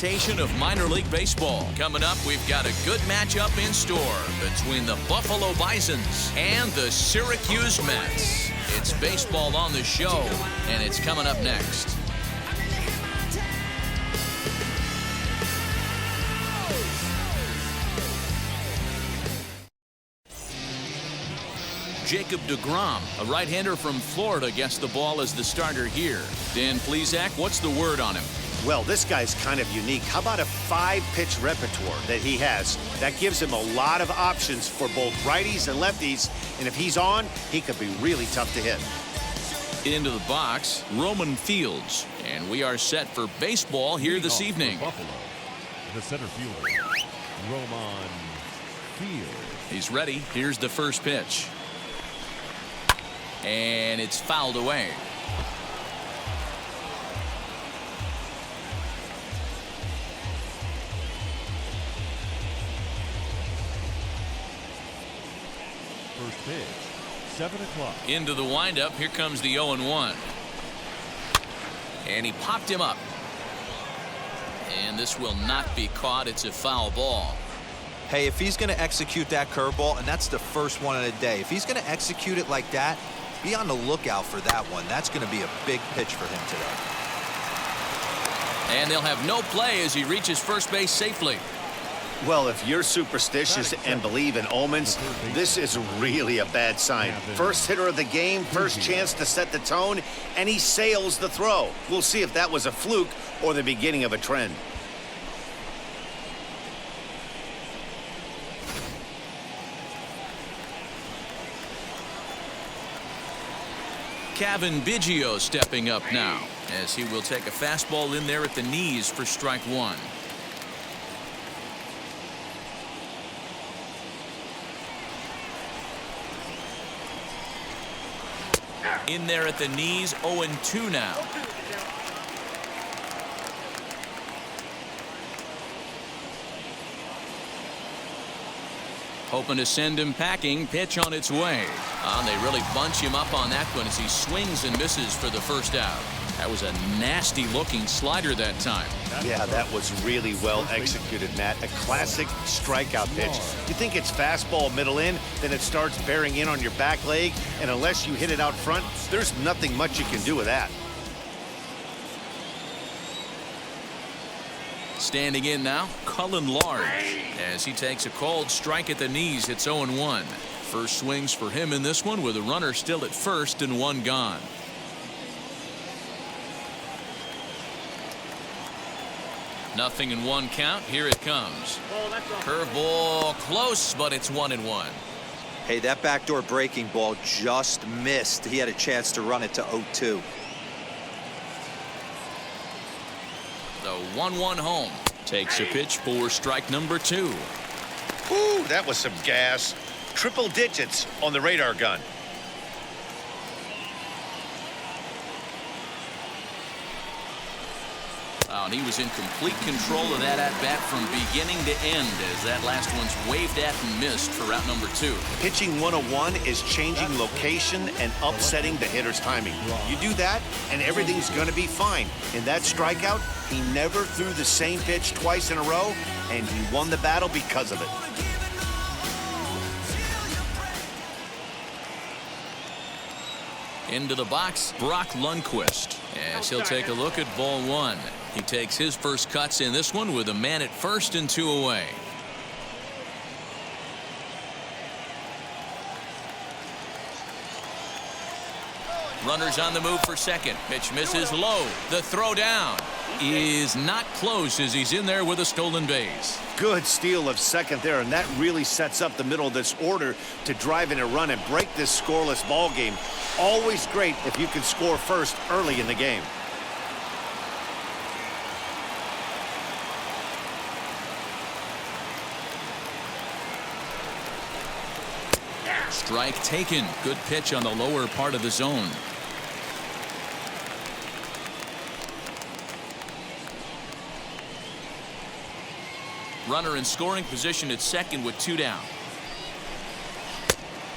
presentation of minor league baseball. Coming up, we've got a good matchup in store between the Buffalo Bisons and the Syracuse Mets. It's baseball on the show, and it's coming up next. Jacob deGrom, a right-hander from Florida, gets the ball as the starter here. Dan Plesac, what's the word on him? Well, this guy's kind of unique. How about a 5-pitch repertoire that he has? That gives him a lot of options for both righties and lefties, and if he's on, he could be really tough to hit. Into the box, Roman Fields, and we are set for baseball here this evening. Buffalo, the center fielder, Roman Fields. He's ready. Here's the first pitch. And it's fouled away. First pitch, 7 o'clock. Into the windup. Here comes the 0-1. And he popped him up. And this will not be caught. It's a foul ball. Hey, if he's going to execute that curveball, and that's the first one of the day, if he's going to execute it like that, be on the lookout for that one. That's going to be a big pitch for him today. And they'll have no play as he reaches first base safely. Well, if you're superstitious and believe in omens, this is really a bad sign. First hitter of the game, first chance to set the tone, and he sails the throw. We'll see if that was a fluke or the beginning of a trend. Kevin Biggio stepping up now as he will take a fastball in there at the knees for strike one. In there at the knees, 0-2 now. Hoping to send him packing. Pitch on its way. And they really bunch him up on that one as he swings and misses for the first out. That was a nasty looking slider that time. Yeah, that was really well executed, Matt. A classic strikeout pitch. You think it's fastball middle in, then it starts bearing in on your back leg, and unless you hit it out front, there's nothing much you can do with that. Standing in now, Cullen Large, as he takes a called strike at the knees. It's 0-1. First swings for him in this one with a runner still at first and one gone. Nothing in one count. Here it comes. Curveball close, but it's 1-1. Hey, that backdoor breaking ball just missed. He had a chance to run it to 0-2. The 1-1 home. Takes a pitch for strike number 2. Ooh, that was some gas. Triple digits on the radar gun. Oh, and he was in complete control of that at-bat from beginning to end as that last one's waved at and missed for route number 2. Pitching 101 is changing location and upsetting the hitter's timing. You do that, and everything's going to be fine. In that strikeout, he never threw the same pitch twice in a row, and he won the battle because of it. Into the box, Brock Lundquist, as he'll take a look at ball 1. He takes his first cuts in this one with a man at first and 2 away. Runners on the move for second. Pitch misses low. The throw down is not close as he's in there with a stolen base. Good steal of second there, and that really sets up the middle of this order to drive in a run and break this scoreless ball game. Always great if you can score first early in the game. Strike taken. Good pitch on the lower part of the zone. Runner in scoring position at second with 2 down.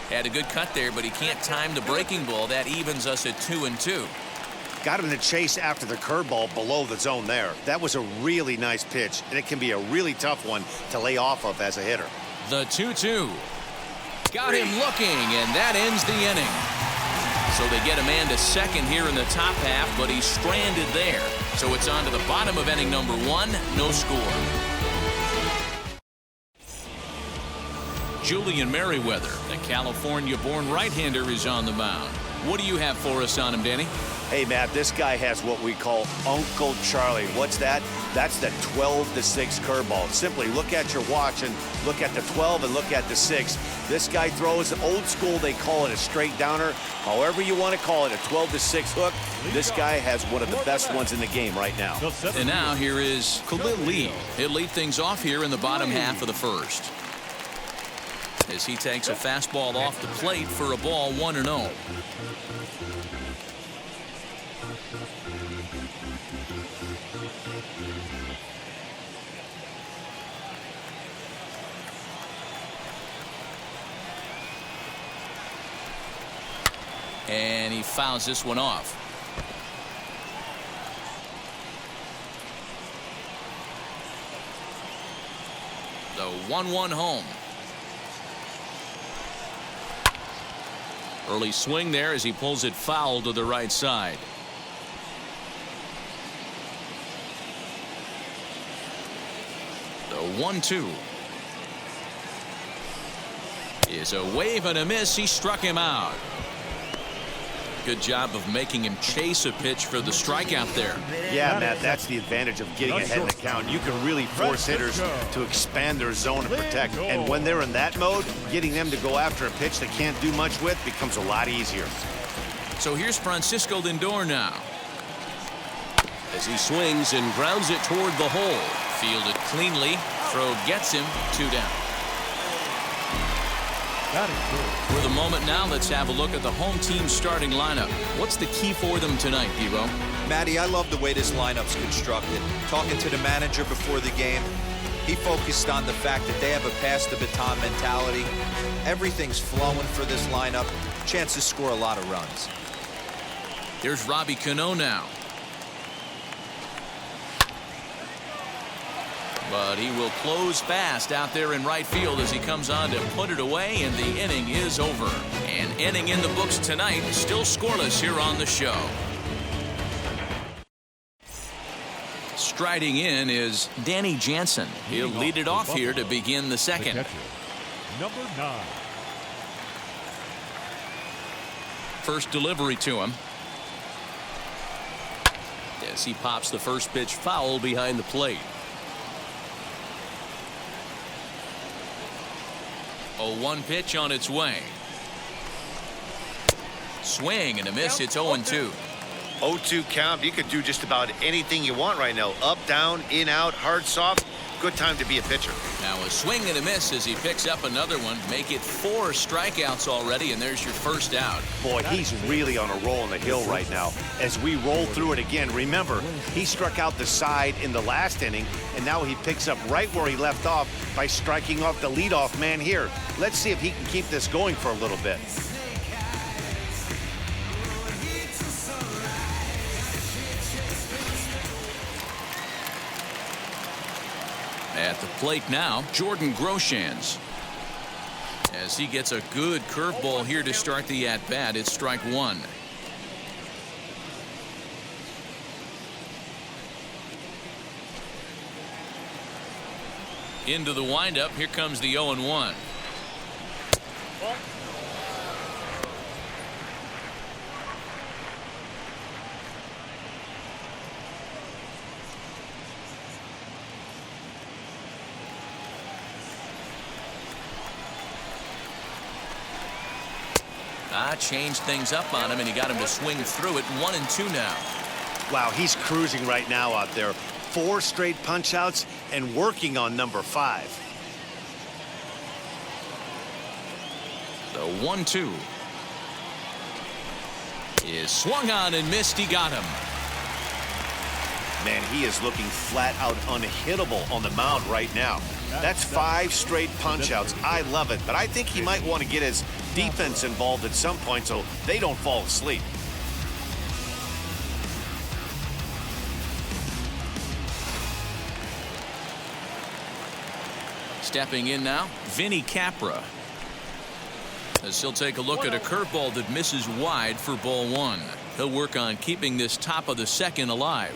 Had a good cut there, but he can't time the breaking ball. That evens us at 2-2. Got him to chase after the curveball below the zone there. That was a really nice pitch, and it can be a really tough one to lay off of as a hitter. The 2-2. Got him looking, and that ends the inning. So they get a man to second here in the top half, but he's stranded there. So it's on to the bottom of inning number 1, no score. Julian Merriweather, the California-born right-hander, is on the mound. What do you have for us on him, Danny? Hey, Matt, this guy has what we call Uncle Charlie. What's that? That's the 12-6 curveball. Simply look at your watch and look at the 12 and look at the 6. This guy throws old school. They call it a straight downer. However you want to call it, a 12-6 hook. This guy has one of the best ones in the game right now. And now here is Khalil Lee. He'll lead things off here in the bottom half of the first, as he takes a fastball off the plate for a ball 1-0. And he fouls this one off. The 1-1 home. Early swing there as he pulls it foul to the right side. The 1-2 is a wave and a miss. He struck him out. Good job of making him chase a pitch for the strikeout there. Yeah, Matt, that's the advantage of getting ahead in the count. You can really force hitters to expand their zone and protect. And when they're in that mode, getting them to go after a pitch they can't do much with becomes a lot easier. So here's Francisco Lindor now, as he swings and grounds it toward the hole. Fielded cleanly. Throw gets him. 2 down. For the moment now, let's have a look at the home team starting lineup. What's the key for them tonight, Debo? Matty, I love the way this lineup's constructed. Talking to the manager before the game, he focused on the fact that they have a pass the baton mentality. Everything's flowing for this lineup. Chances score a lot of runs. Here's Robbie Cano now. But he will close fast out there in right field as he comes on to put it away, and the inning is over. An inning in the books tonight, still scoreless here on the show. Striding in is Danny Jansen. He'll lead it off here to begin the second. Number 9. First delivery to him, as he pops the first pitch foul behind the plate. A 1 pitch on its way. Swing and a miss. It's 0-2. 0-2 count. You could do just about anything you want right now. Up, down, in, out, hard, soft. Good time to be a pitcher. Now a swing and a miss as he picks up another one. Make it 4 strikeouts already, and there's your first out. Boy, he's really on a roll on the hill right now. As we roll through it again, remember, he struck out the side in the last inning, and now he picks up right where he left off by striking off the leadoff man here. Let's see if he can keep this going for a little bit. At the plate now, Jordan Groshans, as he gets a good curveball here to start the at-bat. It's strike 1. Into the windup. Here comes the 0-1. Changed things up on him, and he got him to swing through it. 1-2 now. Wow, he's cruising right now out there. 4 straight punch outs and working on number 5. The 1-2 is swung on and missed. He got him. Man, he is looking flat out unhittable on the mound right now. That's 5 straight punch outs. I love it, but I think he might want to get his defense involved at some point so they don't fall asleep. Stepping in now, Vinny Capra. As he'll take a look at a curveball that misses wide for ball one. He'll work on keeping this top of the second alive.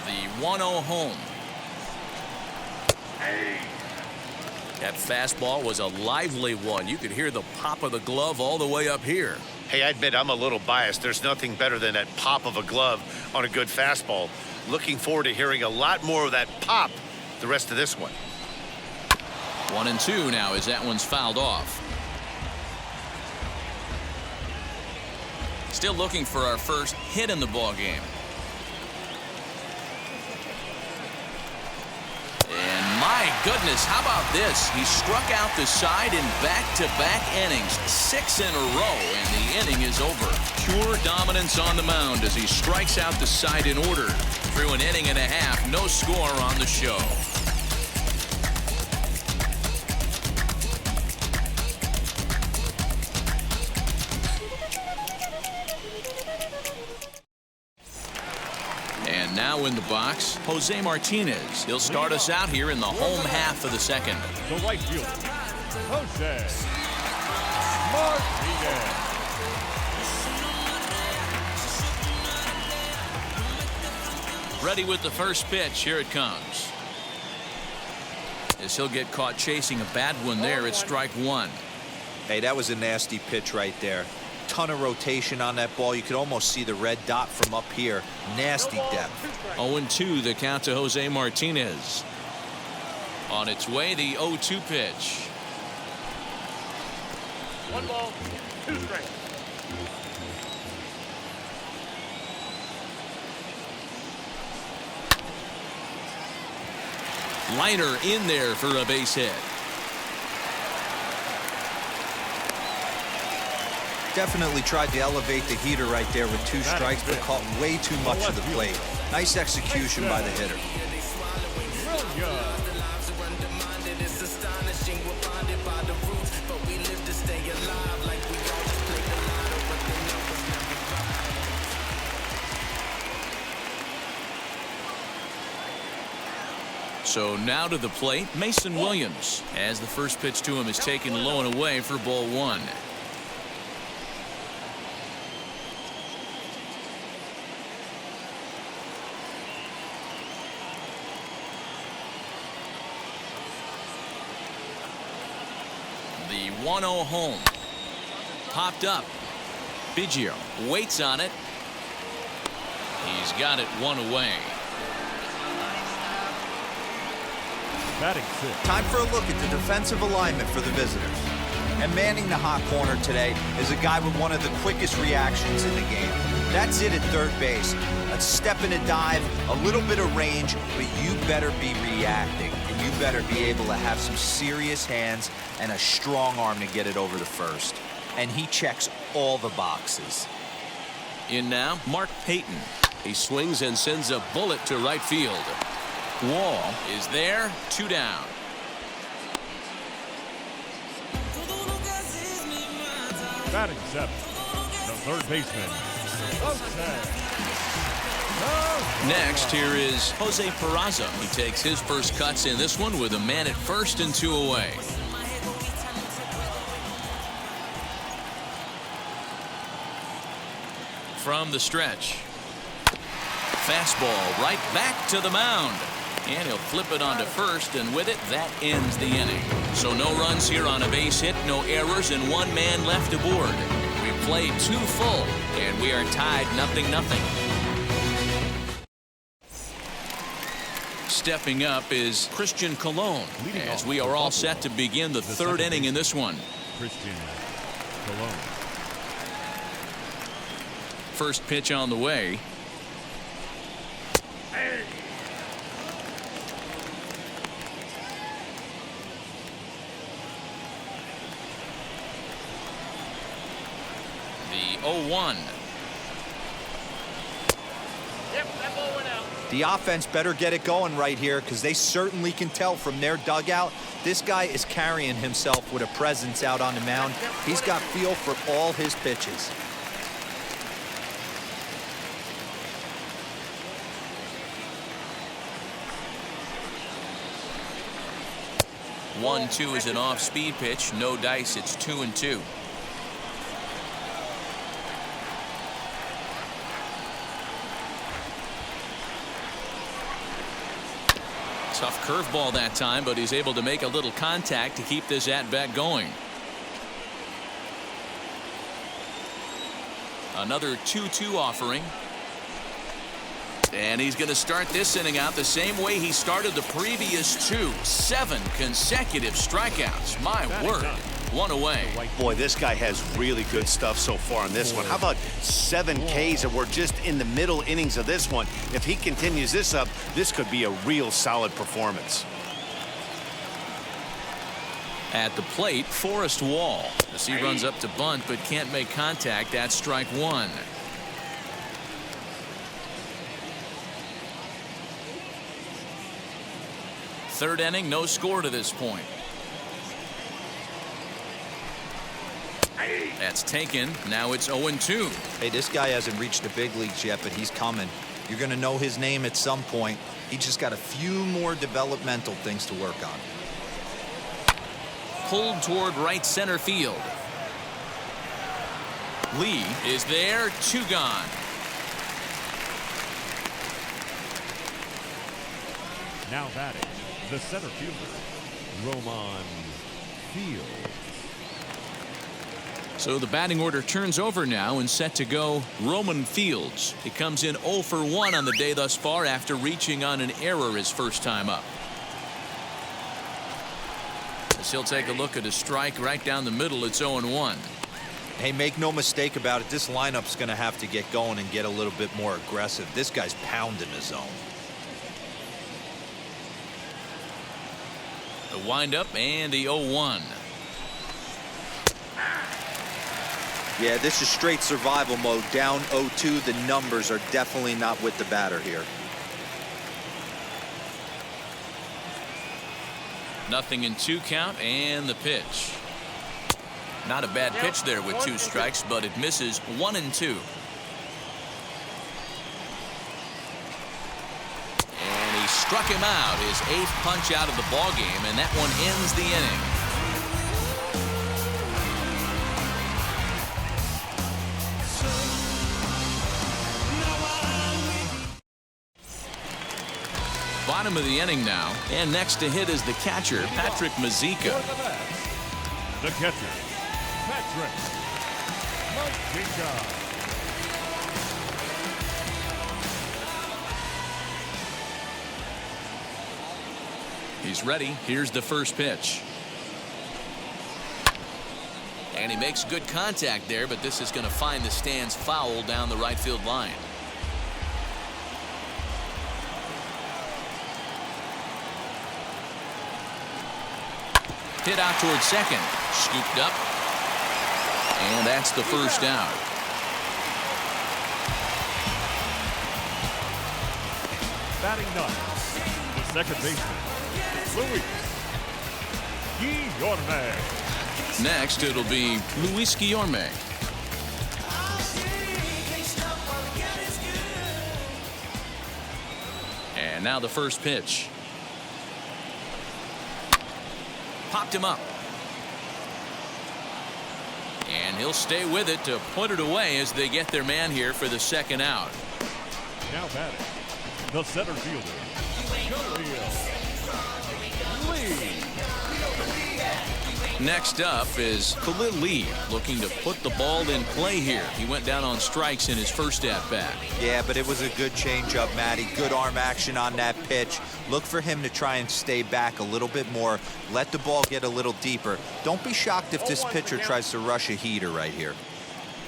The 1-0 home. That fastball was a lively one. You could hear the pop of the glove all the way up here. Hey, I admit I'm a little biased. There's nothing better than that pop of a glove on a good fastball. Looking forward to hearing a lot more of that pop the rest of this one. 1-2 now as that one's fouled off. Still looking for our first hit in the ball game. And my goodness, how about this? He struck out the side in back-to-back innings, 6 in a row, and the inning is over. Pure dominance on the mound as he strikes out the side in order. Through an inning and a half, no score on the show. And now in the box, Jose Martinez. He'll start us out here in the home half of the second. The right fielder, Jose Martinez. Ready with the first pitch. Here it comes. As he'll get caught chasing a bad one there at strike one. Hey, that was a nasty pitch right there. Ton of rotation on that ball. You could almost see the red dot from up here. Nasty depth. 0-2 the count to Jose Martinez. On its way, the 0-2 pitch. 1 ball, 2 strikes. Liner in there for a base hit. Definitely tried to elevate the heater right there with 2 strikes, but caught way too much of the plate. Nice execution by the hitter. So now to the plate, Mason Williams, as the first pitch to him is taken low and away for ball one. The 1-0 home. Popped up. Biggio waits on it. He's got it 1 away. Batting 6. Time for a look at the defensive alignment for the visitors. And manning the hot corner today is a guy with one of the quickest reactions in the game. That's it at third base. A step and a dive, a little bit of range, but you better be reacting. And you better be able to have some serious hands and a strong arm to get it over the first. And he checks all the boxes. In now, Mark Payton. He swings and sends a bullet to right field. Wall is there, 2 down. Batting 7. The third baseman, Next, here is Jose Peraza. He takes his first cuts in this one with a man at first and 2 away. From the stretch. Fastball right back to the mound. And he'll flip it onto first, and with it, that ends the inning. So no runs here on a base hit, no errors, and 1 man left aboard. We played 2 full, and we are tied 0-0. Stepping up is Christian Colon, as we are all set to begin the 3rd inning in this one. Christian Colon. First pitch on the way. The 0-1. Yep, that ball went out. The offense better get it going right here because they certainly can tell from their dugout this guy is carrying himself with a presence out on the mound. He's got feel for all his pitches. 1-2 is an off-speed pitch. No dice. It's 2-2. Tough curveball that time, but he's able to make a little contact to keep this at-bat going. Another 2-2 offering. And he's going to start this inning out the same way he started the previous two. 7 consecutive strikeouts. My word. 1 away. Boy, this guy has really good stuff so far in this one. How about 7 Ks, and we're just in the middle innings of this one. If he continues this up, this could be a real solid performance. At the plate, Forrest Wall. As he runs up to bunt but can't make contact. That's strike 1. Third inning, no score to this point. That's taken. Now it's 0-2. Hey, this guy hasn't reached the big leagues yet, but he's coming. You're going to know his name at some point. He just got a few more developmental things to work on. Pulled toward right center field. Lee is there. 2 gone. Now batting, the center fielder, Roman Fields. So the batting order turns over now and set to go Roman Fields. He comes in 0 for 1 on the day thus far after reaching on an error his first time up. As he'll take a look at a strike right down the middle. It's 0-1. Hey, make no mistake about it. This lineup's going to have to get going and get a little bit more aggressive. This guy's pounding the zone. The windup and the 0-1. Yeah, this is straight survival mode. Down 0-2. The numbers are definitely not with the batter here. Nothing in 2 count and the pitch. Not a bad pitch there with 2 strikes, but it misses. 1-2. And he struck him out, his 8th punch out of the ball game, and that one ends the inning. Bottom of the inning now, and next to hit is the catcher, Patrick Mazeika. The catcher, Patrick Mazeika. He's ready. Here's the first pitch. And he makes good contact there, but this is going to find the stands foul down the right field line. Hit out towards second. Scooped up. And that's the first out. Batting ninth, the second baseman, Luis Guillorme. Next, it'll be Luis Guillorme. And now the first pitch. Popped him up. And he'll stay with it to put it away as they get their man here for the second out. Now batting, the center fielder, Lee. Next up is Khalil Lee, looking to put the ball in play here. He went down on strikes in his first at-bat. Yeah, but it was a good changeup, Matty. Good arm action on that pitch. Look for him to try and stay back a little bit more. Let the ball get a little deeper. Don't be shocked if this pitcher tries to rush a heater right here.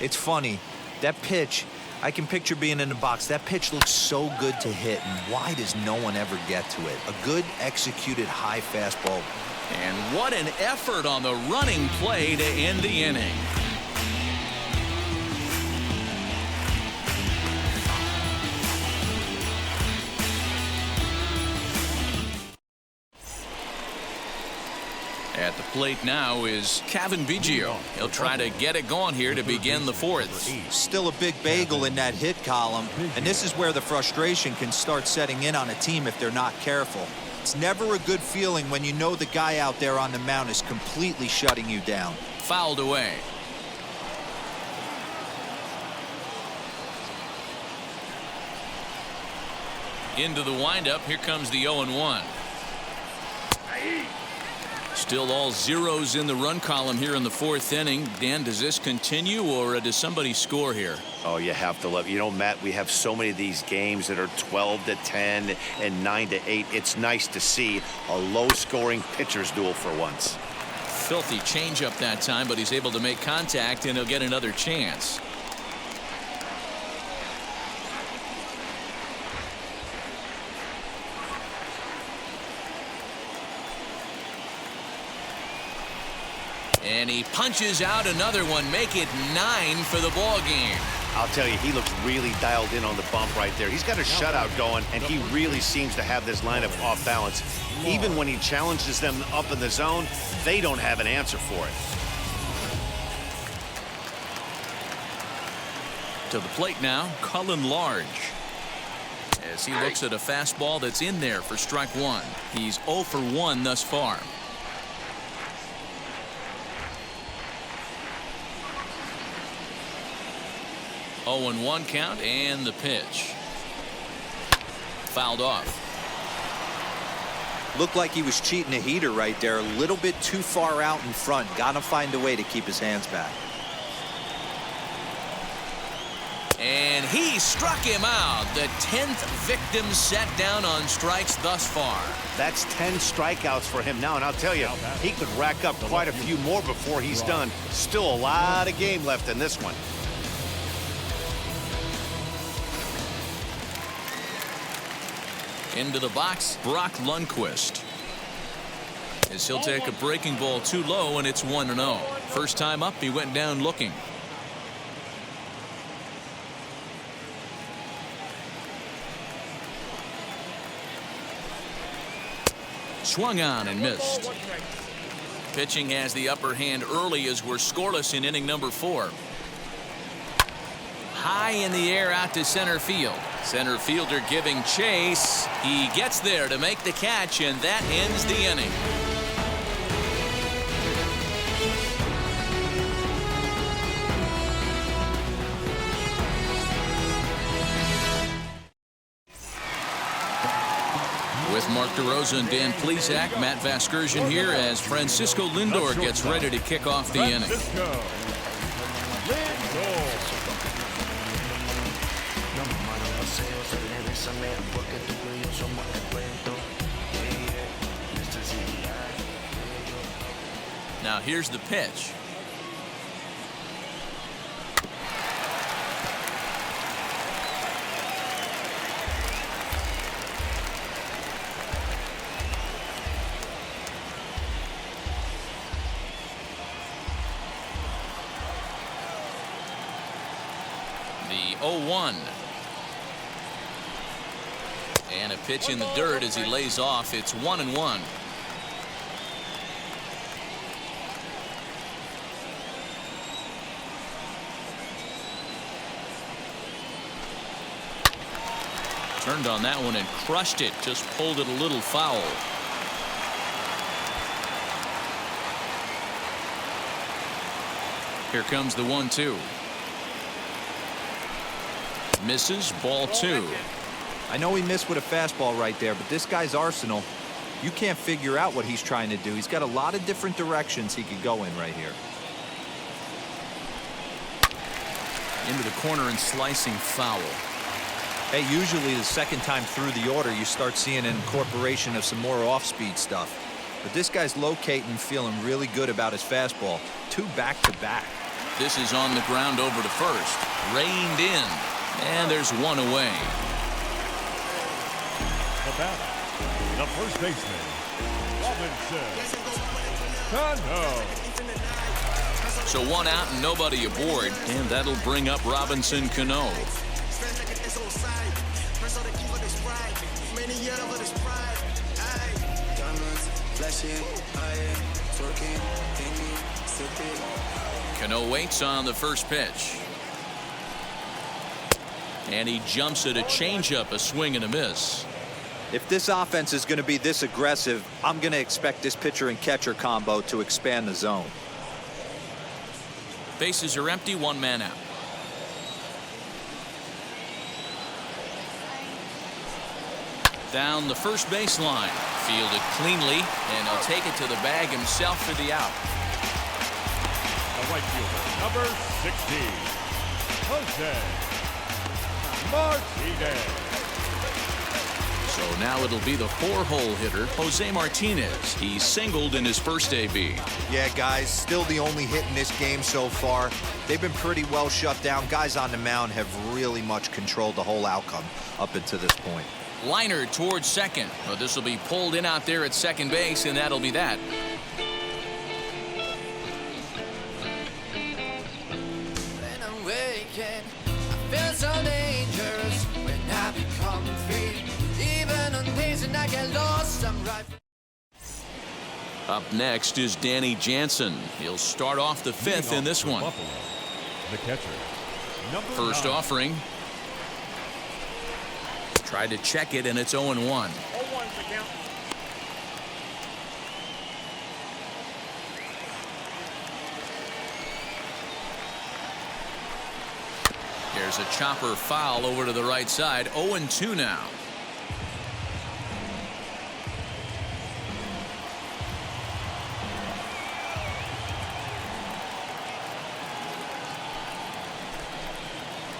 It's funny. That pitch, I can picture being in the box. That pitch looks so good to hit, and why does no one ever get to it? A good executed high fastball. And what an effort on the running play to end the inning. At the plate now is Kevin Biggio. He'll try to get it going here to begin the fourth. Still a big bagel in that hit column, and this is where the frustration can start setting in on a team if they're not careful. It's never a good feeling when you know the guy out there on the mound is completely shutting you down. Fouled away. Into the windup. Here comes the 0-1. Still all zeros in the run column here in the fourth inning. Dan, does this continue or does somebody score here? Oh, you have to love. You know, Matt, we have so many of these games that are 12-10 and 9-8. It's nice to see a low-scoring pitcher's duel for once. Filthy changeup that time, but he's able to make contact and he'll get another chance. And he punches out another one, make it 9 for the ball game. I'll tell you, he looks really dialed in on the bump right there. He's got a shutout going, and he really seems to have this lineup off balance. Even when he challenges them up in the zone, they don't have an answer for it. To the plate now, Cullen Large. As he looks at a fastball that's in there for strike one. He's 0 for 1 thus far. Oh, and 1 count, and the pitch. Fouled off. Looked like he was cheating a heater right there. A little bit too far out in front. Got to find a way to keep his hands back. And he struck him out. The 10th victim set down on strikes thus far. That's 10 strikeouts for him now, and I'll tell you, he could rack up quite a few more before he's done. Still a lot of game left in this one. Into the box, Brock Lundquist. As he'll take a breaking ball too low, and it's 1-0. First time up, he went down looking. Swung on and missed. Pitching has the upper hand early as we're scoreless in inning number 4. High in the air out to center field. Center fielder giving chase. He gets there to make the catch, and that ends the inning. With Mark DeRosa and Dan Plesac, Matt Vasgersian here as Francisco Lindor gets ready to kick off the inning. Now here's the pitch. The 0-1. And a pitch in the dirt as he lays off. It's 1-1. Turned on that one and crushed it. Just pulled it a little foul. Here comes the 1-2. Misses, ball 2. I know he missed with a fastball right there, but this guy's arsenal, you can't figure out what he's trying to do. He's got a lot of different directions he could go in right here. Into the corner and slicing foul. Hey, usually the second time through the order, you start seeing an incorporation of some more off-speed stuff. But this guy's locating, feeling really good about his fastball. 2 back-to-back. This is on the ground over to first. Reined in. And there's 1 away. The batter, the first baseman, Robinson Cano. So 1 out and nobody aboard. And that'll bring up Robinson Cano. Cano waits on the first pitch. And he jumps at a changeup, a swing and a miss. If this offense is going to be this aggressive, I'm going to expect this pitcher and catcher combo to expand the zone. Bases are empty, one man out. Down the first baseline, fielded cleanly, and he'll take it to the bag himself for the out. The right fielder, number 16, Jose Martinez. So now it'll be the 4-hole hitter, Jose Martinez. He's singled in his first AB. Yeah, guys, still the only hit in this game so far. They've been pretty well shut down. Guys on the mound have really much controlled the whole outcome up until this point. Liner towards second. Well, this will be pulled in out there at second base, and that'll be that. When I'm waking, I feel so dangerous. When I become free, even on days when I get lost, I'm right. Up next is Danny Jansen. He'll start off the fifth in this one. Buffalo, the catcher, number First 9. offering. Tried to check it, and it's 0-1. 0-1's the count. There's a chopper foul over to the right side. 0-2 now.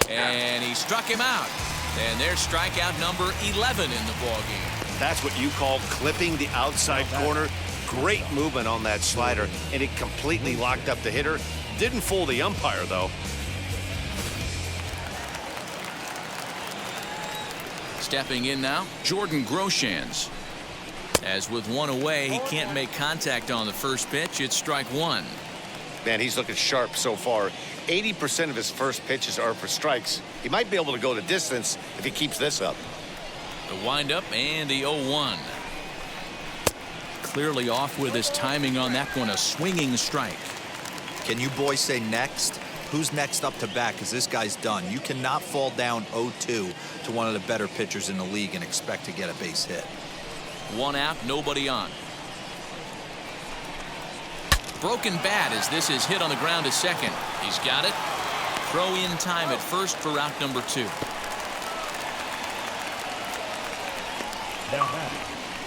And he struck him out. And there's strikeout number 11 in the ballgame. That's what you call clipping the outside corner. Great movement on that slider, and it completely locked up the hitter. Didn't fool the umpire, though. Stepping in now, Jordan Groshans. As with one away, he can't make contact on the first pitch. It's strike one. Man, he's looking sharp so far. 80% of his first pitches are for strikes. He might be able to go the distance if he keeps this up. The windup and the 0-1. Clearly off with his timing on that one. A swinging strike. Can you boys say next? Who's next up to bat? Because this guy's done. You cannot fall down 0-2 to one of the better pitchers in the league and expect to get a base hit. One out, nobody on. Broken bat as this is hit on the ground to second. He's got it. Throw in time at first for out number 2. Now batting,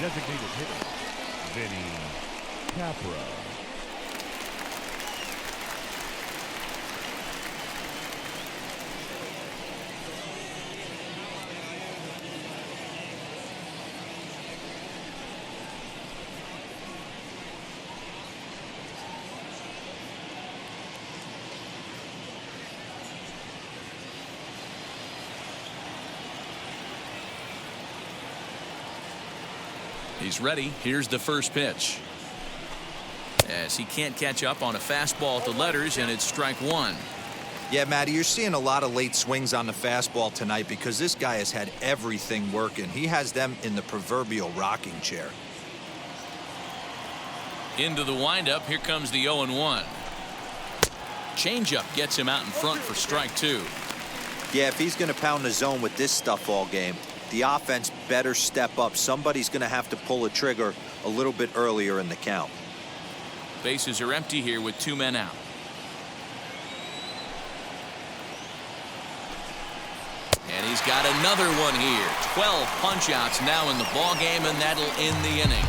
designated hitter, Vinny Capra. He's ready. Here's the first pitch. As he can't catch up on a fastball at the letters, and it's strike one. Yeah, Matty, you're seeing a lot of late swings on the fastball tonight because this guy has had everything working. He has them in the proverbial rocking chair. Into the windup. Here comes the 0-1. Changeup gets him out in front for strike two. Yeah, if he's going to pound the zone with this stuff all game, the offense better step up. Somebody's going to have to pull a trigger a little bit earlier in the count. Bases are empty here with 2 men out. And he's got another one here. 12 punch-outs now in the ballgame, and that'll end the inning.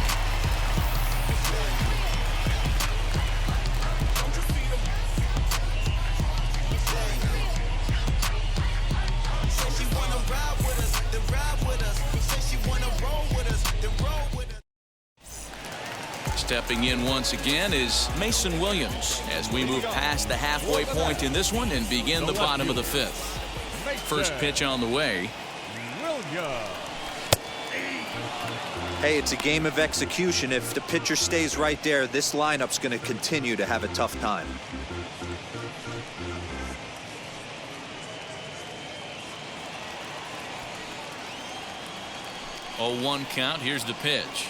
Stepping in once again is Mason Williams as we move past the halfway point in this one and begin the bottom of the fifth. First pitch on the way. Hey, it's a game of execution. If the pitcher stays right there, this lineup's going to continue to have a tough time. Oh, 1 count. Here's the pitch.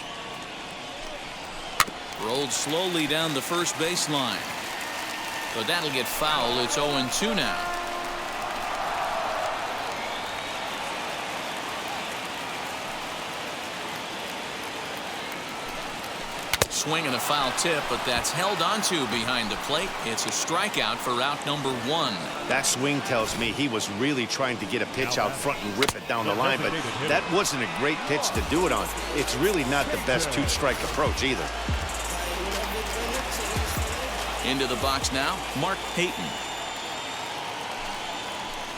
Rolled slowly down the first baseline. But that'll get foul. It's 0-2 now. Swing and a foul tip, but that's held onto behind the plate. It's a strikeout for out number 1. That swing tells me he was really trying to get a pitch out front and rip it down the line, but that wasn't a great pitch to do it on. It's really not the best two-strike approach either. Into the box now, Mark Payton.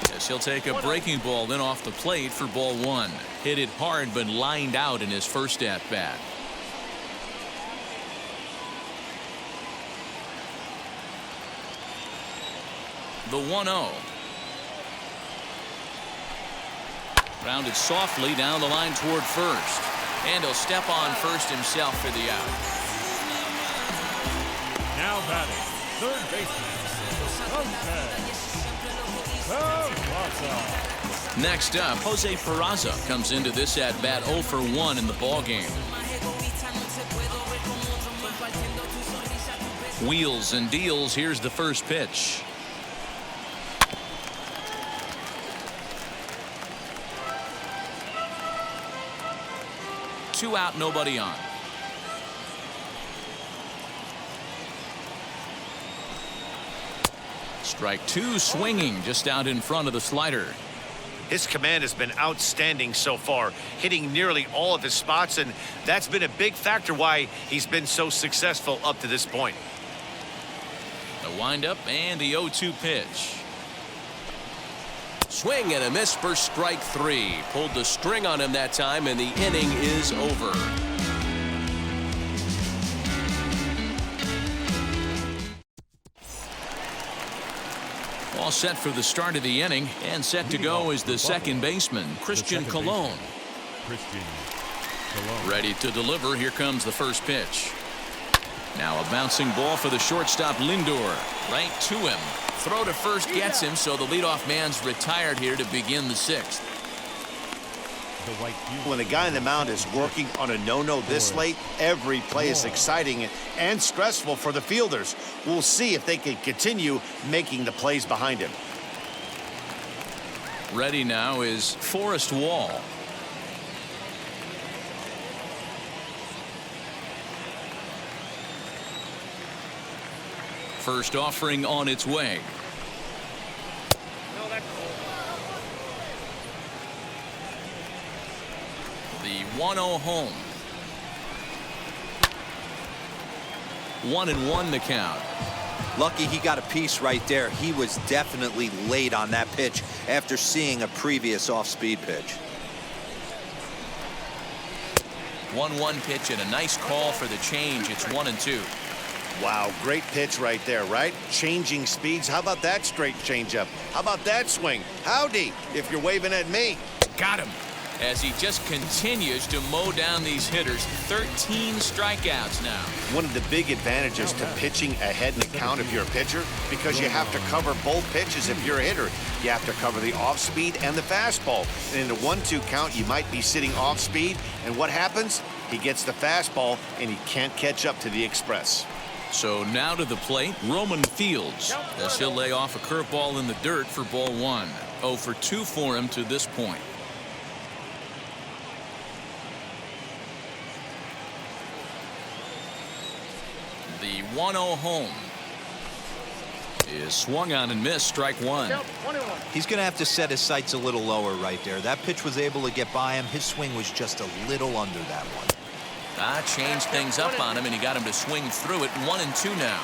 Yes, he'll take a breaking ball in off the plate for ball 1. Hit it hard, but lined out in his first at-bat. The 1-0. Rounded softly down the line toward first. And he'll step on first himself for the out. Now batting, third baseman, Next up, Jose Peraza comes into this at-bat 0 for 1 in the ballgame. Wheels and deals. Here's the first pitch. Two out, nobody on. Strike 2, swinging just out in front of the slider. His command has been outstanding so far, hitting nearly all of his spots, and that's been a big factor why he's been so successful up to this point. The windup and the 0-2 pitch. Swing and a miss for strike 3. Pulled the string on him that time, and the inning is over. All set for the start of the inning, and set to go is the second baseman, Christian Colon. Ready to deliver. Here comes the first pitch. Now a bouncing ball for the shortstop Lindor. Right to him. Throw to first gets him, so the leadoff man's retired here to begin the 6th. When a guy on the mound is working on a no-no this late, every play is exciting and stressful for the fielders. We'll see if they can continue making the plays behind him. Ready now is Forrest Wall. First offering on its way. The 1-0 home. 1-1 the count. Lucky he got a piece right there. He was definitely late on that pitch after seeing a previous off-speed pitch. 1-1 pitch and a nice call for the change. It's 1-2. Wow, great pitch right there, right? Changing speeds. How about that straight changeup? How about that swing? Howdy, if you're waving at me. Got him. As he just continues to mow down these hitters. 13 strikeouts now. One of the big advantages to pitching ahead in the count if you're a pitcher, because you have to cover both pitches if you're a hitter. You have to cover the off-speed and the fastball. And in the 1-2 count, you might be sitting off-speed, and what happens? He gets the fastball, and he can't catch up to the express. So now to the plate, Roman Fields, as he'll lay off a curveball in the dirt for ball 1. 0 for 2 for him to this point. The 1-0 home is swung on and missed. Strike 1. He's going to have to set his sights a little lower right there. That pitch was able to get by him. His swing was just a little under that one. Changed things up on him, and he got him to swing through it. 1-2 now.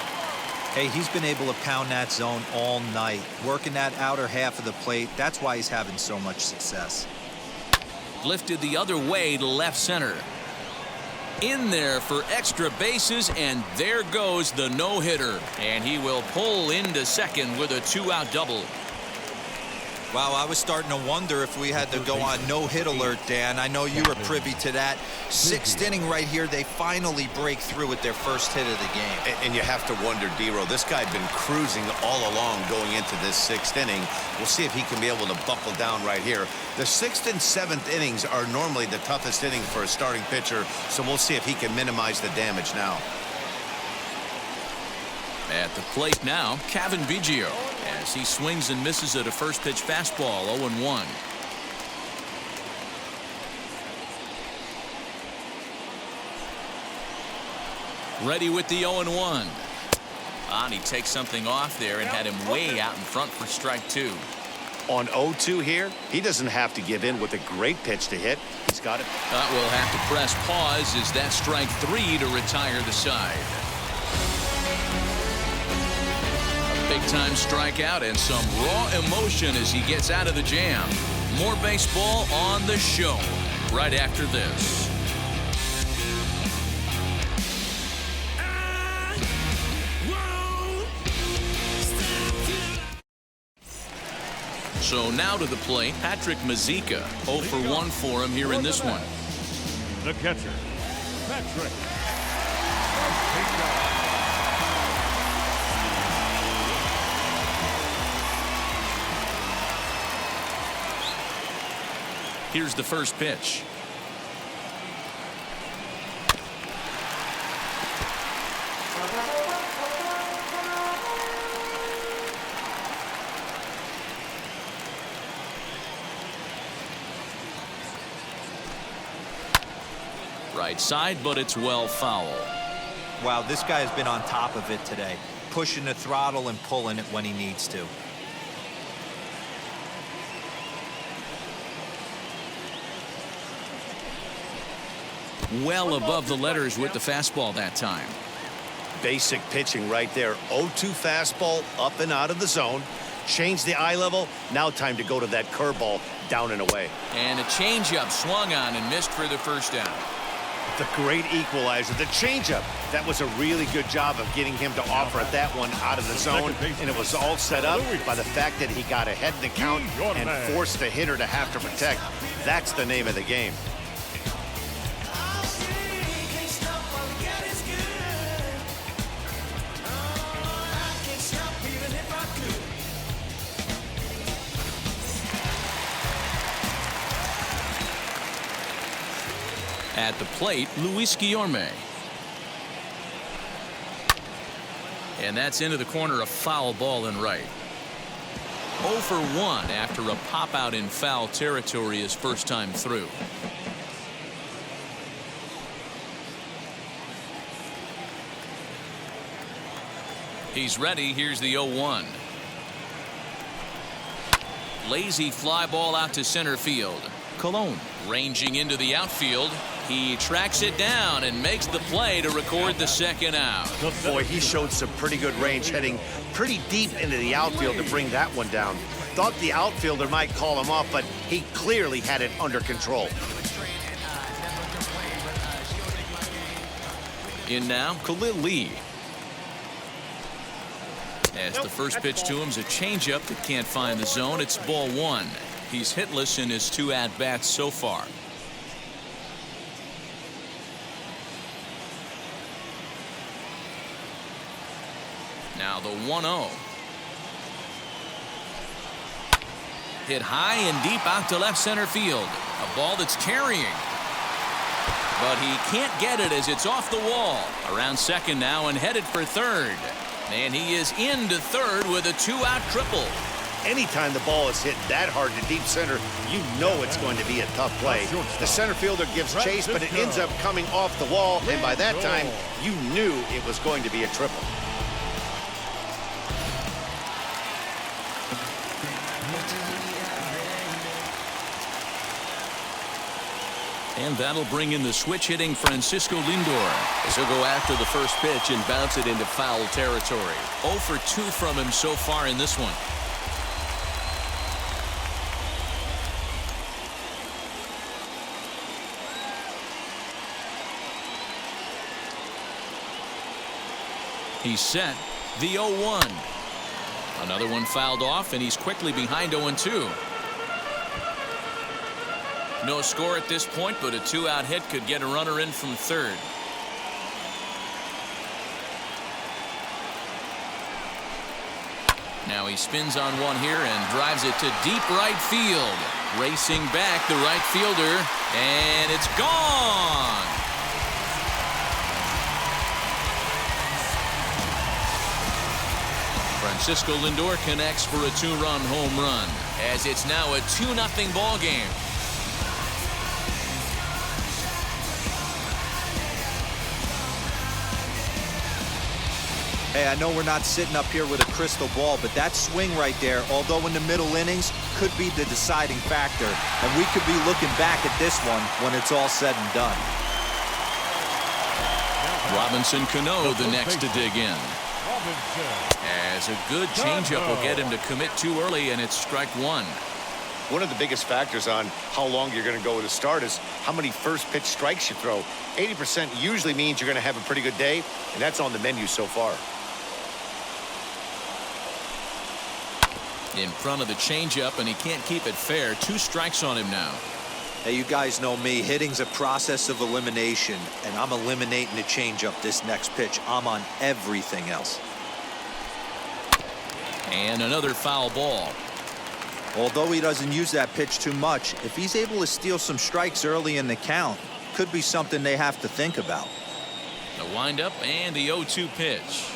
Hey, he's been able to pound that zone all night, working that outer half of the plate. That's why he's having so much success. Lifted the other way to left center. In there for extra bases, and there goes the no-hitter. And he will pull into second with a 2-out double. Wow, I was starting to wonder if we had to go on no-hit alert, Dan. I know you were privy to that. 6th inning right here, they finally break through with their first hit of the game. And you have to wonder, D-Row, this guy had been cruising all along going into this 6th inning. We'll see if he can be able to buckle down right here. The 6th and 7th innings are normally the toughest inning for a starting pitcher, so we'll see if he can minimize the damage now. At the plate now, Kevin Biggio, as he swings and misses at a first pitch fastball. 0-1. Ready with the 0-1. And he takes something off there and had him way out in front for strike 2. On 0-2 here, he doesn't have to give in with a great pitch to hit. He's got it. We'll have to press pause as that strike 3 to retire the side. A big-time strikeout and some raw emotion as he gets out of the jam. More baseball on the show right after this. So now to the plate, Patrick Mazeika. 0 for 1 for him here in this one. The catcher, Patrick. Here's the first pitch. Right side, but it's well foul. Wow, this guy has been on top of it today, pushing the throttle and pulling it when he needs to. Well above the letters with the fastball that time. Basic pitching right there. 0-2 fastball up and out of the zone. Change the eye level. Now time to go to that curveball down and away. And a changeup swung on and missed for the first down. The great equalizer, the changeup. That was a really good job of getting him to offer that one out of the zone, and it was all set up by the fact that he got ahead in the count and forced the hitter to have to protect. That's the name of the game. At the plate, Luis Guillorme. And that's into the corner, a foul ball in right. 0 for 1 after a pop out in foul territory his first time through. He's ready. Here's the 0-1. Lazy fly ball out to center field. Colon ranging into the outfield. He tracks it down and makes the play to record the second out. Boy, he showed some pretty good range, heading pretty deep into the outfield to bring that one down. Thought the outfielder might call him off, but he clearly had it under control. In now, Khalil Lee. As the first pitch to him is a changeup that can't find the zone. It's ball 1. He's hitless in his 2 at-bats so far. Now the 1-0. Hit high and deep out to left center field. A ball that's carrying. But he can't get it as it's off the wall. Around second now and headed for third. And he is into third with a 2-out triple. Anytime the ball is hit that hard to deep center, you know it's going to be a tough play. The center fielder gives chase, but it ends up coming off the wall, and by that time, you knew it was going to be a triple. And that'll bring in the switch-hitting Francisco Lindor as he'll go after the first pitch and bounce it into foul territory. 0 for 2 from him so far in this one. He's set. The 0-1. Another one fouled off, and he's quickly behind 0-2. No score at this point, but a 2-out hit could get a runner in from third. Now he spins on one here and drives it to deep right field. Racing back the right fielder, and it's gone. Francisco Lindor connects for a 2-run home run as it's now a 2-0 ball game. Hey, I know we're not sitting up here with a crystal ball, but that swing right there, although in the middle innings, could be the deciding factor. And we could be looking back at this one when it's all said and done. Robinson Cano, the next to dig in. As a good changeup will get him to commit too early, and it's strike one. One of the biggest factors on how long you're going to go with a start is how many first pitch strikes you throw. 80% usually means you're going to have a pretty good day, and that's on the menu so far. In front of the changeup, and he can't keep it fair. 2 strikes on him now. Hey, you guys know me. Hitting's a process of elimination, and I'm eliminating the changeup this next pitch. I'm on everything else. And another foul ball. Although he doesn't use that pitch too much, if he's able to steal some strikes early in the count, could be something they have to think about. The windup and the 0-2 pitch.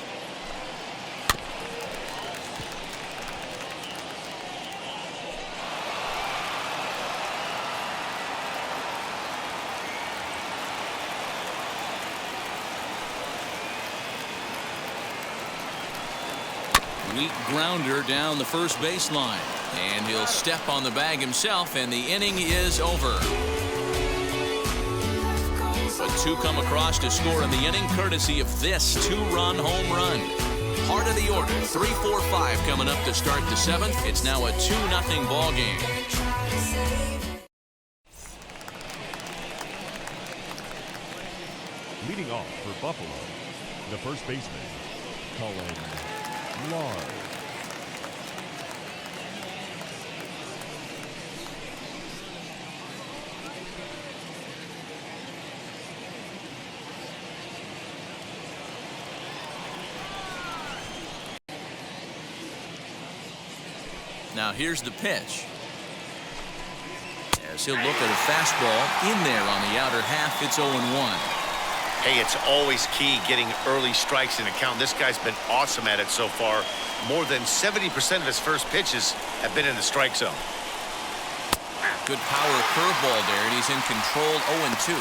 Weak grounder down the first baseline, and he'll step on the bag himself, and the inning is over. But 2 come across to score in the inning, courtesy of this 2-run home run. Heart of the order, 3-4-5 coming up to start the 7th. It's now a 2-0 ball game. Leading off for Buffalo, the first baseman, Colin Lard. Now here's the pitch. As he'll look at a fastball in there on the outer half. It's 0-1. Hey, it's always key getting early strikes in a count. This guy's been awesome at it so far. More than 70% of his first pitches have been in the strike zone. Good power curveball there, and he's in control. 0-2.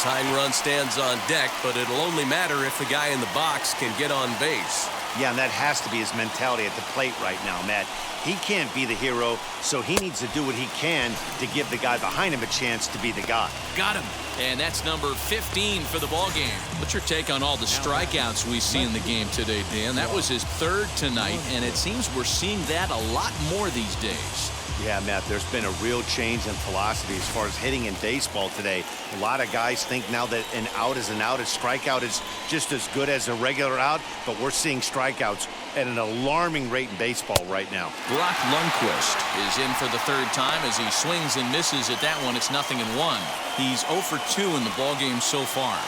Tying run stands on deck, but it'll only matter if the guy in the box can get on base. Yeah, and that has to be his mentality at the plate right now, Matt. He can't be the hero, so he needs to do what he can to give the guy behind him a chance to be the guy. Got him. And that's number 15 for the ball game. What's your take on all the strikeouts we see in the game today, Dan? That was his 3rd tonight, and it seems we're seeing that a lot more these days. Yeah, Matt, there's been a real change in philosophy as far as hitting in baseball today. A lot of guys think now that an out is an out, a strikeout is just as good as a regular out, but we're seeing strikeouts at an alarming rate in baseball right now. Brock Lundquist is in for the 3rd time as he swings and misses at that one. It's 0-1. He's 0 for 2 in the ball game so far.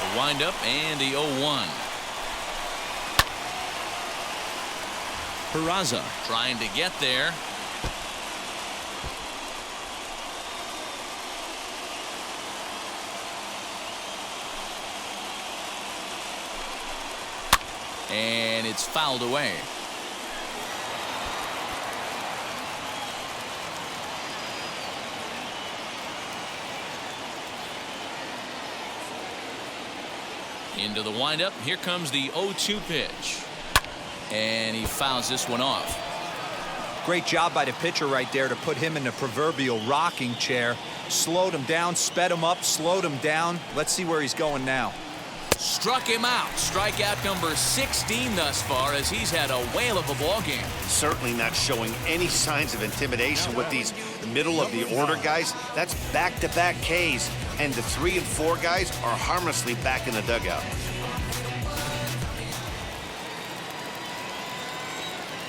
A windup and the 0-1. Peraza trying to get there. And it's fouled away. Into the windup. Here comes the 0-2 pitch. And he fouls this one off. Great job by the pitcher right there to put him in the proverbial rocking chair. Slowed him down, sped him up, slowed him down. Let's see where he's going now. Struck him out. Strikeout number 16 thus far, as he's had a whale of a ball game. Certainly not showing any signs of intimidation with these middle of the order guys. That's back-to-back Ks, and the 3 and 4 guys are harmlessly back in the dugout.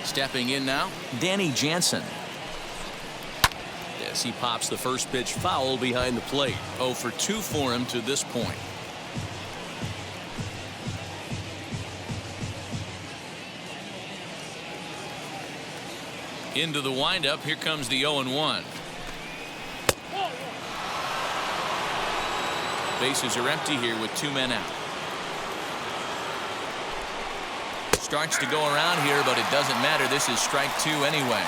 Stepping in now, Danny Jansen. Yes, he pops the first pitch foul behind the plate. 0 for 2 for him to this point. Into the windup. Here comes the 0-1. Bases are empty here with 2 men out. Starts to go around here, but it doesn't matter. This is strike 2 anyway.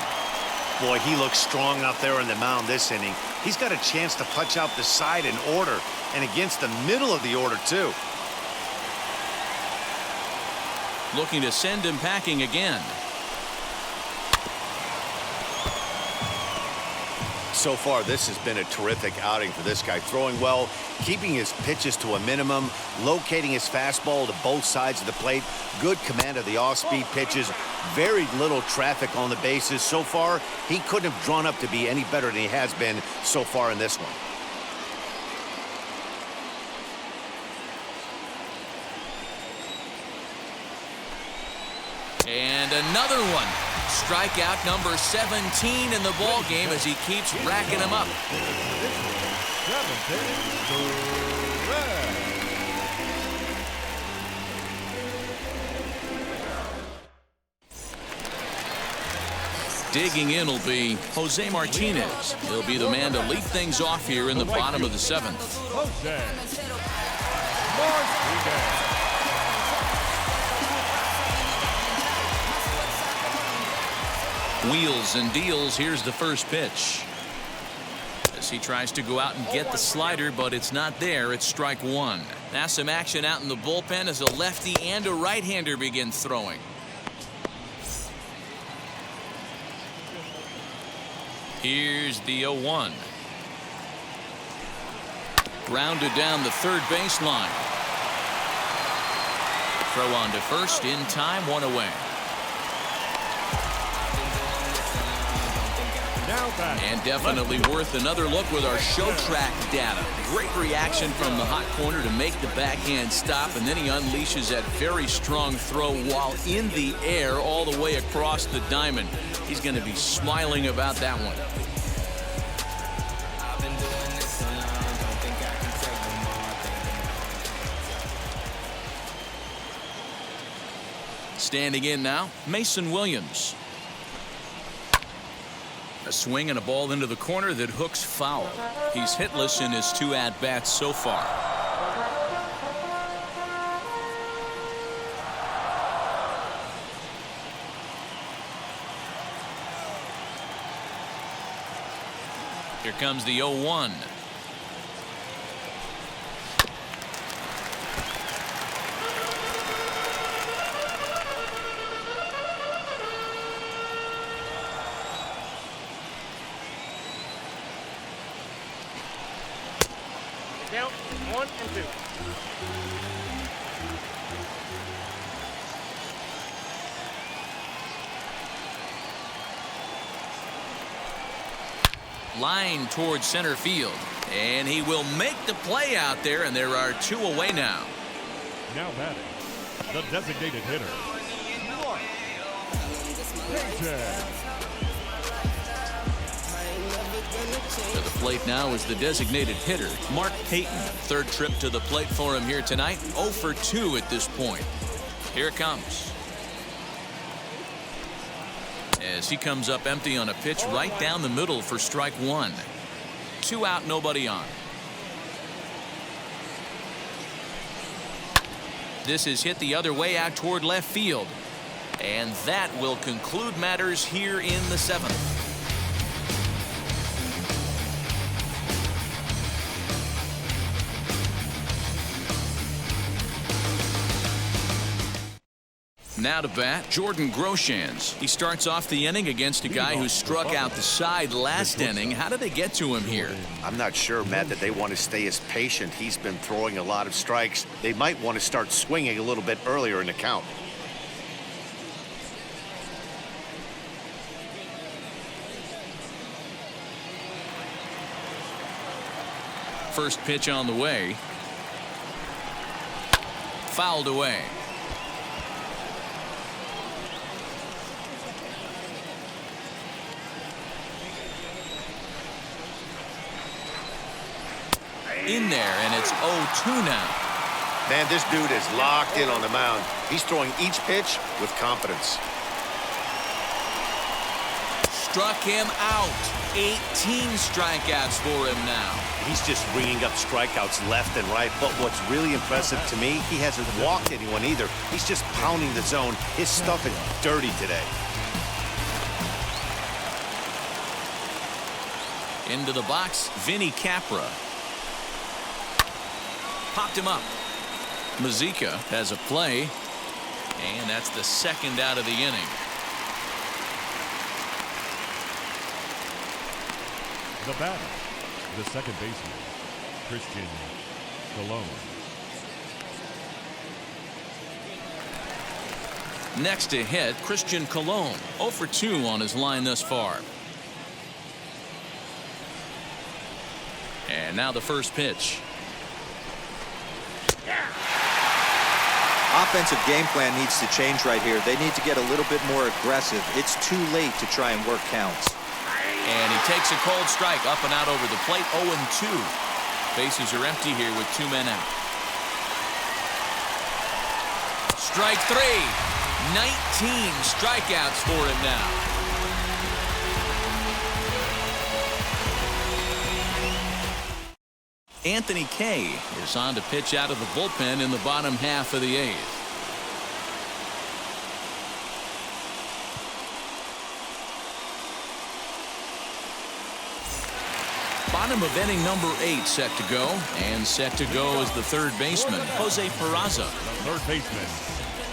Boy, he looks strong out there on the mound this inning. He's got a chance to punch out the side in order, and against the middle of the order, too. looking to send him packing again. So far, this has been a terrific outing for this guy. Throwing well, keeping his pitches to a minimum, locating his fastball to both sides of the plate, good command of the off-speed pitches, very little traffic on the bases. So far, he couldn't have drawn up to be any better than he has been so far in this one. And another one. Strikeout number 17 in the ball game as he keeps racking them up. Digging in will be Jose Martinez. He'll be the man to lead things off here in the bottom of the 7th. Jose Martinez. Wheels and deals. Here's the first pitch. As he tries to go out and get the slider, but it's not there. It's strike one. Now some action out in the bullpen as a lefty and a right-hander begin throwing. Here's the 0-1. Grounded down the third baseline. Throw on to first in time, one away. And definitely worth another look with our show track data. Great reaction from the hot corner to make the backhand stop, and then he unleashes that very strong throw while in the air all the way across the diamond. He's going to be smiling about that one. Standing in now, Mason Williams. A swing and a ball into the corner that hooks foul. He's hitless in his 2 at-bats so far. Here comes the 0-1. Count 1 and 2. Line towards center field, and he will make the play out there, and there are 2 away now. Now batting, the designated hitter, Payton. To the plate now is the designated hitter, Mark Payton. Third trip to the plate for him here tonight. 0 for 2 at this point. Here it comes. As he comes up empty on a pitch right down the middle for strike one. 2 out, nobody on. This is hit the other way out toward left field. And that will conclude matters here in the 7th. Now to bat, Jordan Groshans. He starts off the inning against a guy who struck out the side last inning. How did they get to him here? I'm not sure, Matt, that they want to stay as patient. He's been throwing a lot of strikes. They might want to start swinging a little bit earlier in the count. First pitch on the way. Fouled away. In there, and it's 0-2 now. Man, this dude is locked in on the mound. He's throwing each pitch with confidence. Struck him out. 18 strikeouts for him now. He's just ringing up strikeouts left and right. But what's really impressive to me, he hasn't walked anyone either. He's just pounding the zone. His stuff is dirty today. Into the box, Vinny Capra. Popped him up. Mazika has a play. And that's the second out of the inning. The batter, the second baseman, Christian Colon. Next to hit, Christian Colon, 0 for 2 on his line thus far. And now the first pitch. Offensive game plan needs to change right here. They need to get a little bit more aggressive. It's too late to try and work counts. And he takes a cold strike up and out over the plate, 0-2. Bases are empty here with 2 men out. Strike 3. 19 strikeouts for him now. Anthony Kay is on to pitch out of the bullpen in the bottom half of the 8th. Bottom of inning number 8 set to go. And set to go is the third baseman, Jose Peraza. Third baseman,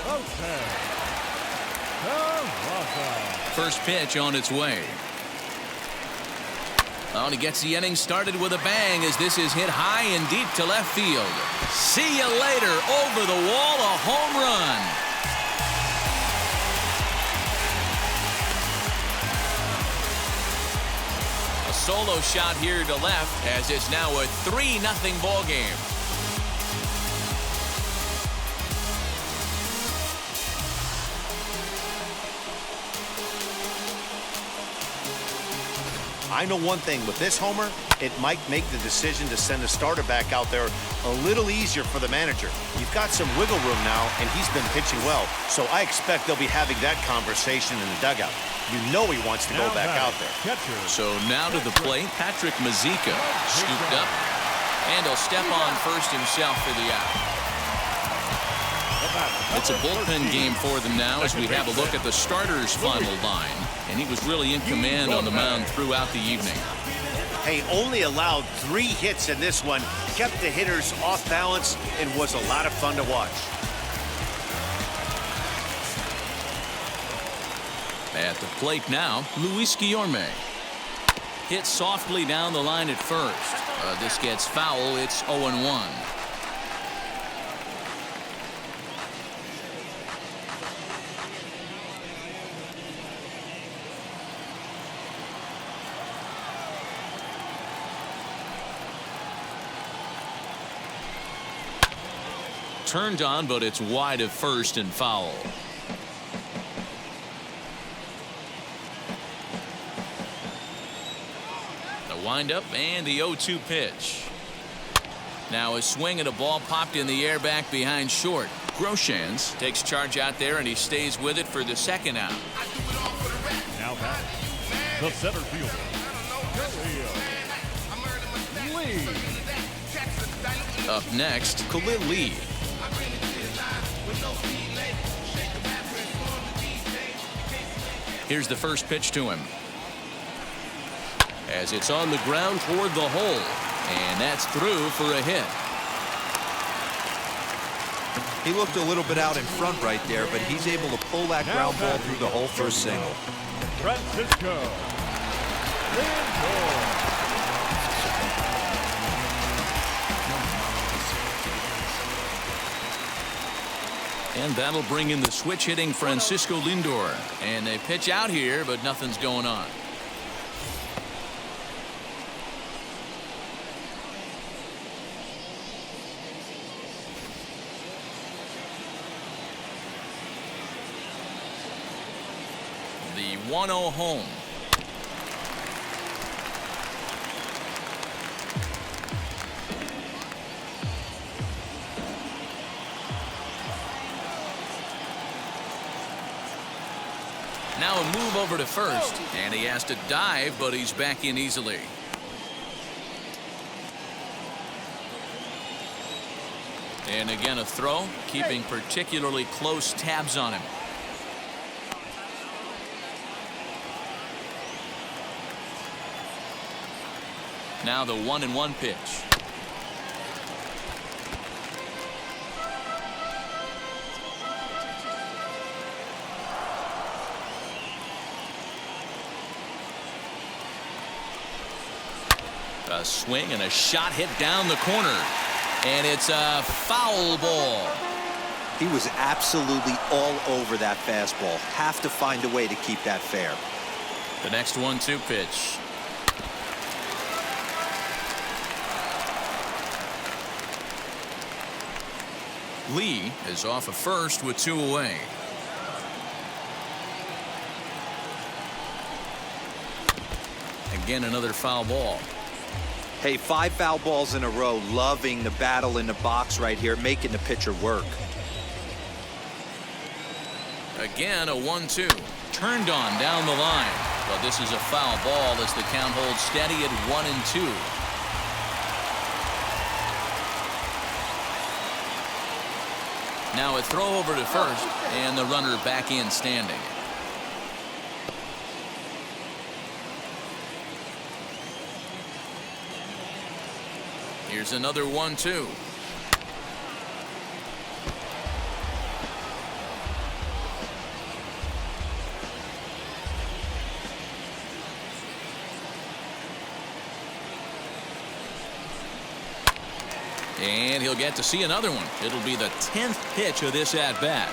Jose Peraza. First pitch on its way. Oh, and he gets the inning started with a bang as this is hit high and deep to left field. See you later. Over the wall, a home run. A solo shot here to left as it's now a 3-0 ball game. I know one thing with this homer, it might make the decision to send a starter back out there a little easier for the manager. You've got some wiggle room now, and he's been pitching well, so I expect they'll be having that conversation in the dugout. You know he wants to go back out there. So now to the plate, Patrick Mazeika scooped up, and he'll step on first himself for the out. It's a bullpen game for them now as we have a look at the starters' final line. And he was really in command on the mound throughout the evening. Hey, only allowed 3 hits in this one, kept the hitters off balance, and was a lot of fun to watch. At the plate now, Luis Guillorme. Hit softly down the line at first. This gets foul. It's 0-1. Turned on, but it's wide of first and foul. The windup and the 0-2 pitch. Now a swing and a ball popped in the air back behind short. Groshans takes charge out there and he stays with it for the second out. Now back, the center fielder, Lee. Up next, Khalil Lee. Here's the first pitch to him. As it's on the ground toward the hole. And that's through for a hit. He looked a little bit out in front right there, but he's able to pull that ground ball through the hole for a single. Francisco Lindor. And that'll bring in the switch hitting Francisco Lindor. And they pitch out here, but nothing's going on. The 1-0 home. Now a move over to first, and he has to dive, but he's back in easily. And again a throw, keeping particularly close tabs on him. Now the 1-1 pitch. A swing and a shot hit down the corner. And it's a foul ball. He was absolutely all over that fastball. Have to find a way to keep that fair. The next 1-2 pitch. Lee is off of first with 2 away. Again, another foul ball. Hey, 5 foul balls in a row. Loving the battle in the box right here, making the pitcher work. Again, a 1-2. Turned on down the line. But this is a foul ball as the count holds steady at 1-2. Now a throw over to first, and the runner back in standing. Here's another 1-2. And he'll get to see another one. It'll be the 10th pitch of this at-bat.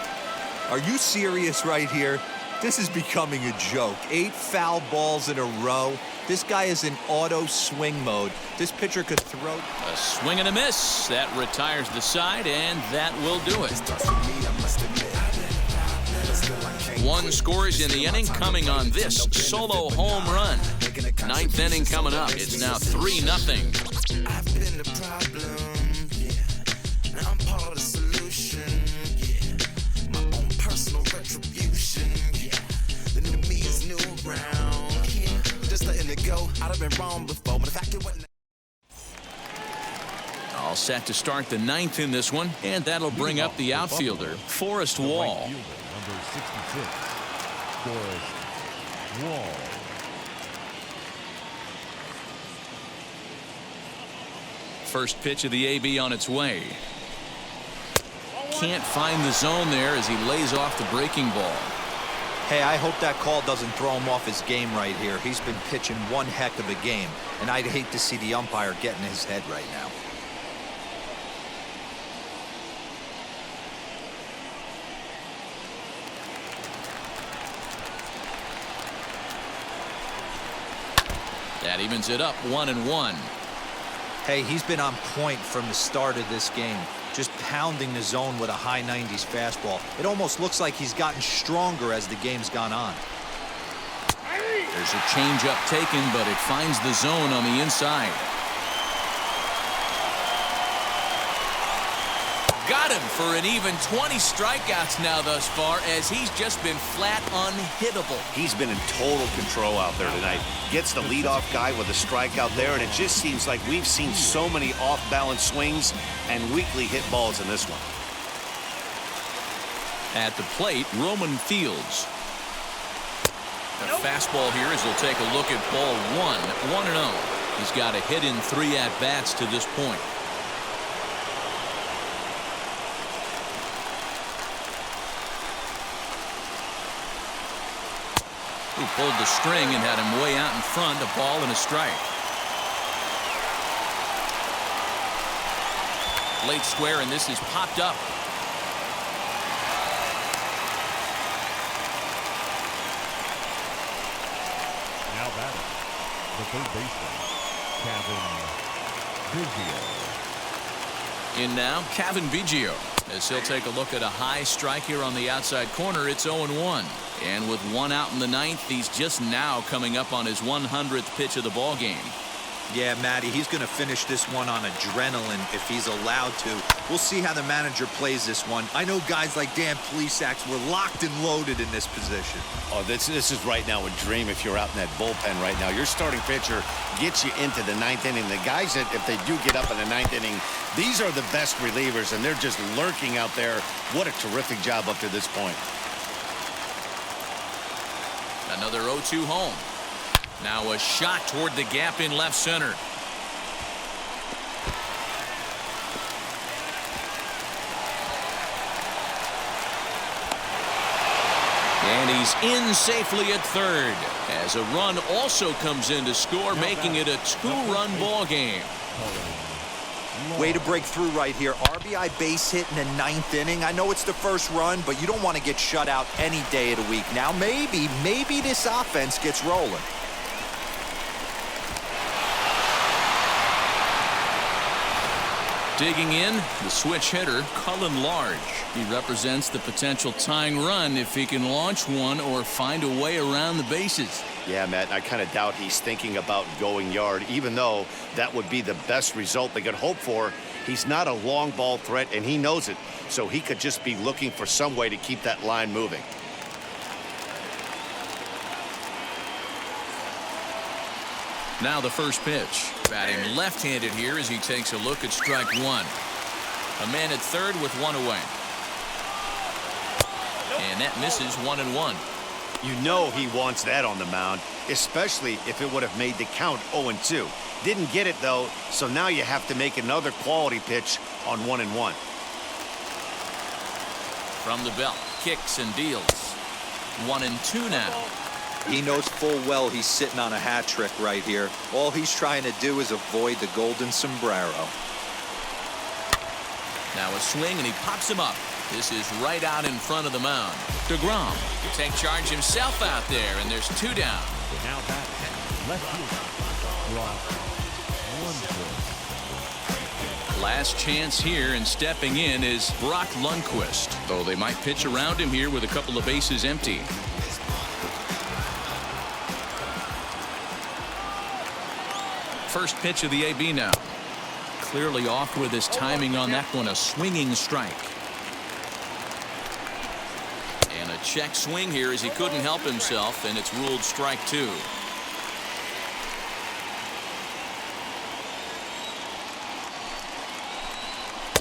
Are you serious right here? This is becoming a joke. 8 foul balls in a row. This guy is in auto swing mode. This pitcher could throw. A swing and a miss. That retires the side, and that will do it. 1 scores in the inning, coming on this solo home run. 9th inning coming up. It's now 3-0. I've been the problem. I'm part of the solution, yeah. My own personal retribution, yeah. The new me is new around, yeah. Just letting it go. I'd have been wrong before, but if I could win. All set to start the 9th in this one, and that'll bring up the outfielder, Forrest Wall. Right fielder, number 66, Forrest Wall. First pitch of the AB on its way. Can't find the zone there as he lays off the breaking ball. Hey, I hope that call doesn't throw him off his game right here. He's been pitching one heck of a game, and I'd hate to see the umpire get in his head right now. That evens it up 1-1. Hey, he's been on point from the start of this game. Just pounding the zone with a high 90s fastball. It almost looks like he's gotten stronger as the game's gone on. There's a changeup taken, but it finds the zone on the inside. Got him for an even 20 strikeouts now thus far, as he's just been flat unhittable. He's been in total control out there tonight. Gets the leadoff guy with a strikeout there, and it just seems like we've seen so many off-balance swings and weakly hit balls in this one. At the plate, Roman Fields. A fastball here as he'll take a look at ball 1, 1-0. He's got a hit in 3 at-bats to this point. Who pulled the string and had him way out in front, a ball and a strike. Late square, and this is popped up. Now batting, the third baseman, Kevin Biggio. In now, Kevin Biggio, as he'll take a look at a high strike here on the outside corner. It's 0-1. And with 1 out in the 9th, he's just now coming up on his 100th pitch of the ball game. Yeah, Matty, he's going to finish this one on adrenaline if he's allowed to. We'll see how the manager plays this one. I know guys like Dan Plesac were locked and loaded in this position. Oh, this is right now a dream if you're out in that bullpen right now. Your starting pitcher gets you into the 9th inning. The guys that, if they do get up in the 9th inning, these are the best relievers, and they're just lurking out there. What a terrific job up to this point. Another 0-2 home. Now a shot toward the gap in left center. And he's in safely at third, as a run also comes in to score, making it a two-run ball game. Way to break through right here. RBI base hit in the 9th inning. I know it's the first run, but you don't want to get shut out any day of the week. Now maybe this offense gets rolling. Digging in, the switch hitter, Cullen Large. He represents the potential tying run if he can launch one or find a way around the bases. Yeah, Matt, I kind of doubt he's thinking about going yard, even though that would be the best result they could hope for. He's not a long ball threat, and he knows it, so he could just be looking for some way to keep that line moving. Now the first pitch. Batting left-handed here as he takes a look at strike one. A man at third with one away. And that misses 1-1. You know he wants that on the mound, especially if it would have made the count 0-2. Didn't get it, though, so now you have to make another quality pitch on 1-1. From the belt, kicks and deals. 1-2 now. He knows full well he's sitting on a hat trick right here. All he's trying to do is avoid the golden sombrero. Now a swing, and he pops him up. This is right out in front of the mound. DeGrom to take charge himself out there, and there's two down. Now batting left fielder, Brock Lundquist. Last chance here, and stepping in is Brock Lundquist, though they might pitch around him here with a couple of bases empty. First pitch of the AB now. Clearly off with his timing on that one, a swinging strike. And a check swing here as he couldn't help himself, and it's ruled strike two.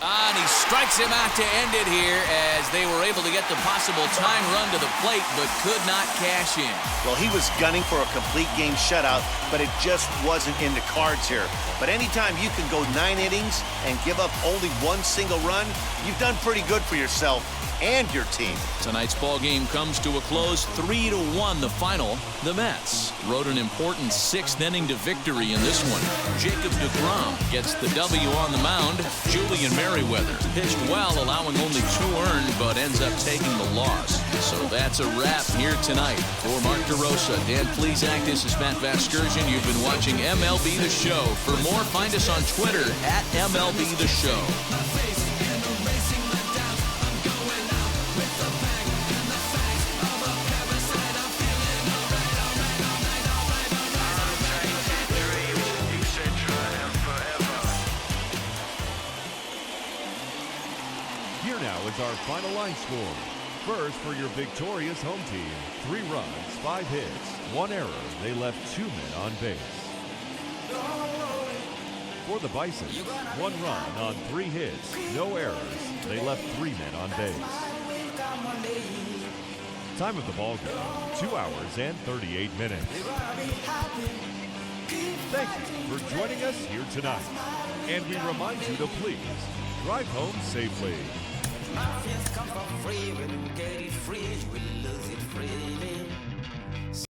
And he strikes him out to end it here as they were able to get the possible tying run to the plate, but could not cash in. Well, he was gunning for a complete game shutout, but it just wasn't in the cards here. But anytime you can go 9 innings and give up only one single run, you've done pretty good for yourself and your team. Tonight's ball game comes to a close, 3-1 the final. The Mets rode an important 6th inning to victory in this one. Jacob deGrom gets the W on the mound. Julian Merriweather pitched well, allowing only 2 earned, but ends up taking the loss. So that's a wrap here tonight. For Mark DeRosa, Dan Plesac, this is Matt Vasgersian. You've been watching MLB The Show. For more, find us on Twitter at MLB The Show. Here now is our final line score. First, for your victorious home team, 3 runs, 5 hits, 1 error. They left 2 men on base. For the Bisons, 1 run on 3 hits, no errors. They left 3 men on base. Time of the ball game, 2 hours and 38 minutes. Thank you for joining us here tonight. And we remind you to please drive home safely. My friends come for free, when you get it free, you will lose it freely.